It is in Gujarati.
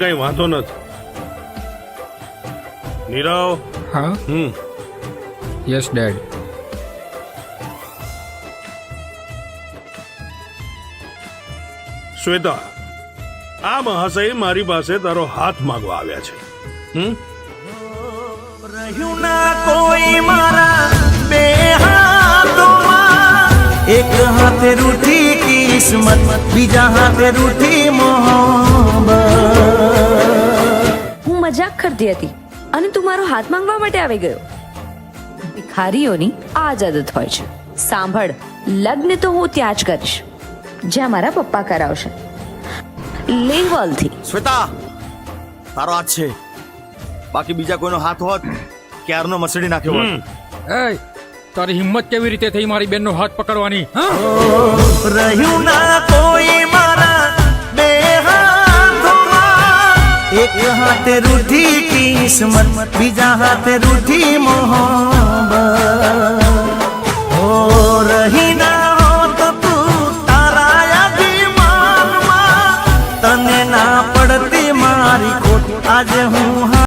કઈ વાંધો નથી. નીરવ. હા. Yes dead. શ્વેતા, આ મહાશય મારી પાસે તારો હાથ માંગવા આવ્યા છે. રહ્યું ના કોઈ મારા બે હાથોમાં, એક હાથે રૂઠી કિસ્મત, બીજા હાથે રૂઠી મોહબ્બત. હું મજાક કરતી હતી અને તું મારો હાથ માંગવા માટે આવી ગયો. ભિખારીઓની આ જ આદત હોય છે. સાંભળ, લગ્ન તો હું ત્યાં જ કરીશ જ્યાં મારા પપ્પા કરાવશે. લેવલથી. શ્વેતા, તારો હાથ છે, બાકી બીજા કોઈનો હાથ હોત ક્યારનો મસળી નાખ્યો હોત. એ તારી હિંમત કેવી રીતે થઈ મારી બેનનો હાથ પકડવાની? રહ્યું ના કોઈ મારા બે હાથોમાં, એક હાથે રૂઠી કિસ્મત, બીજા હાથે રૂઠી મોહબ્બત. ઓ રહી ના હોત તું તારા અભિમાનમાં, તને ના પડતી મારી ખોટ આજે હું